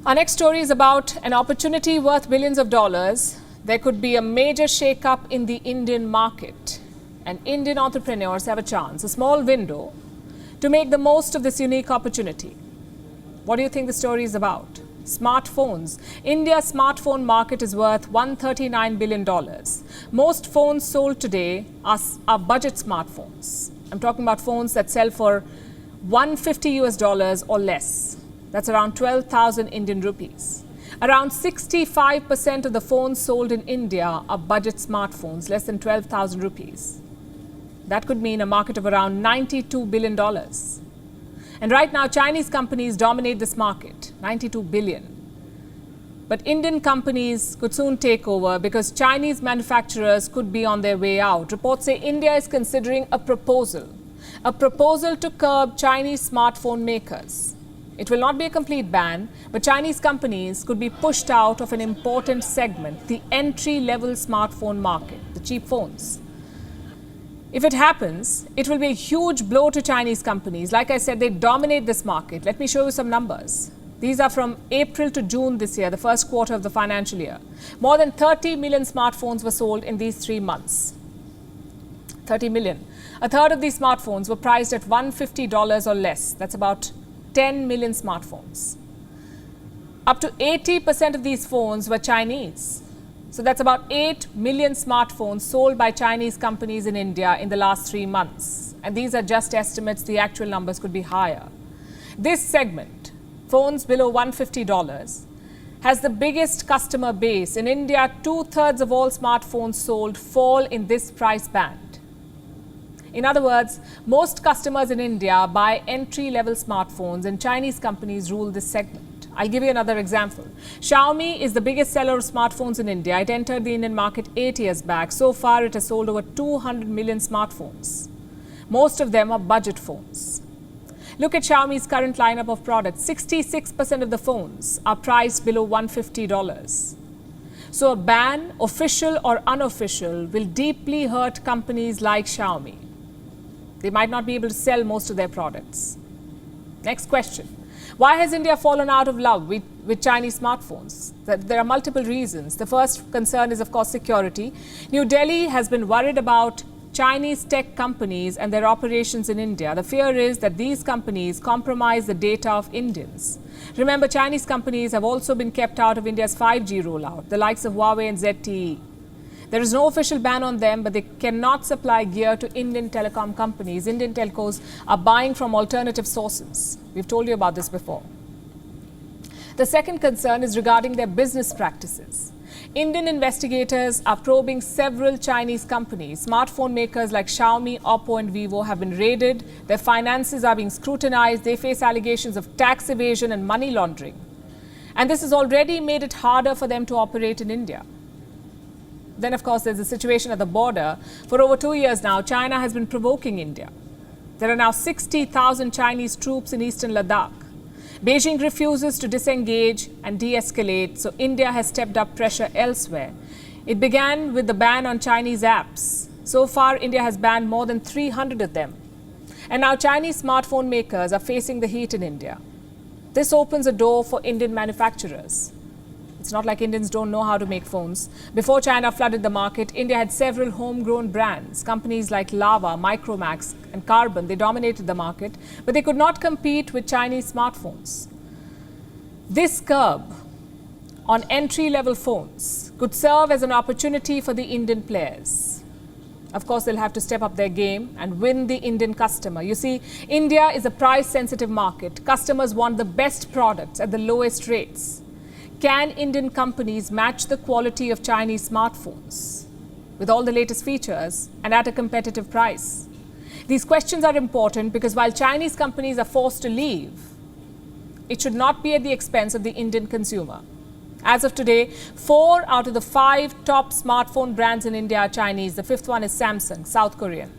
Our next story is about an opportunity worth billions of dollars. There could be a major shake-up in the Indian market, and Indian entrepreneurs have a chance, a small window, to make the most of this unique opportunity. What do you think the story is about? Smartphones. India's smartphone market is worth $139 billion. Most phones sold today are budget smartphones. I'm talking about phones that sell for $150 or less. That's around 12,000 Indian rupees. Around 65% of the phones sold in India are budget smartphones, less than 12,000 rupees. That could mean a market of around $92 billion. And right now, Chinese companies dominate this market, $92 billion. But Indian companies could soon take over because Chinese manufacturers could be on their way out. Reports say India is considering a proposal to curb Chinese smartphone makers. It will not be a complete ban, but Chinese companies could be pushed out of an important segment, the entry-level smartphone market, the cheap phones. If it happens, it will be a huge blow to Chinese companies. Like I said, they dominate this market. Let me show you some numbers. These are from April to June this year, the first quarter of the financial year. More than 30 million smartphones were sold in these 3 months. 30 million. A third of these smartphones were priced at $150 or less. That's about 10 million smartphones. Up to 80% of these phones were Chinese. So that's about 8 million smartphones sold by Chinese companies in India in the last 3 months. And these are just estimates. The actual numbers could be higher. This segment, phones below $150, has the biggest customer base. In India, 2/3 of all smartphones sold fall in this price band. In other words, most customers in India buy entry-level smartphones, and Chinese companies rule this segment. I'll give you another example. Xiaomi is the biggest seller of smartphones in India. It entered the Indian market 8 years back. So far, it has sold over 200 million smartphones. Most of them are budget phones. Look at Xiaomi's current lineup of products. 66% of the phones are priced below $150. So a ban, official or unofficial, will deeply hurt companies like Xiaomi. They might not be able to sell most of their products. Next question. Why has India fallen out of love with Chinese smartphones? There are multiple reasons. The first concern is, of course, security. New Delhi has been worried about Chinese tech companies and their operations in India. The fear is that these companies compromise the data of Indians. Remember, Chinese companies have also been kept out of India's 5G rollout, the likes of Huawei and ZTE. There is no official ban on them, but they cannot supply gear to Indian telecom companies. Indian telcos are buying from alternative sources. We've told you about this before. The second concern is regarding their business practices. Indian investigators are probing several Chinese companies. Smartphone makers like Xiaomi, Oppo and Vivo have been raided. Their finances are being scrutinized. They face allegations of tax evasion and money laundering. And this has already made it harder for them to operate in India. Then, of course, there's the situation at the border. For over 2 years now, China has been provoking India. There are now 60,000 Chinese troops in eastern Ladakh. Beijing refuses to disengage and de-escalate, so India has stepped up pressure elsewhere. It began with the ban on Chinese apps. So far, India has banned more than 300 of them. And now Chinese smartphone makers are facing the heat in India. This opens a door for Indian manufacturers. It's not like Indians don't know how to make phones. Before China flooded the market, India had several homegrown brands. Companies like Lava, Micromax and Carbon, they dominated the market, but they could not compete with Chinese smartphones. This curb on entry-level phones could serve as an opportunity for the Indian players. Of course, they'll have to step up their game and win the Indian customer. You see, India is a price-sensitive market. Customers want the best products at the lowest rates. Can Indian companies match the quality of Chinese smartphones with all the latest features and at a competitive price? These questions are important because while Chinese companies are forced to leave, it should not be at the expense of the Indian consumer. As of today, 4 out of the 5 top smartphone brands in India are Chinese. The 5th one is Samsung, South Korean.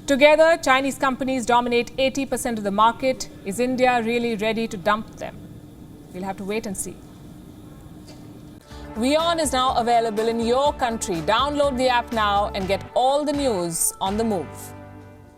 Together, Chinese companies dominate 80% of the market. Is India really ready to dump them? We'll have to wait and see. WION is now available in your country. Download the app now and get all the news on the move.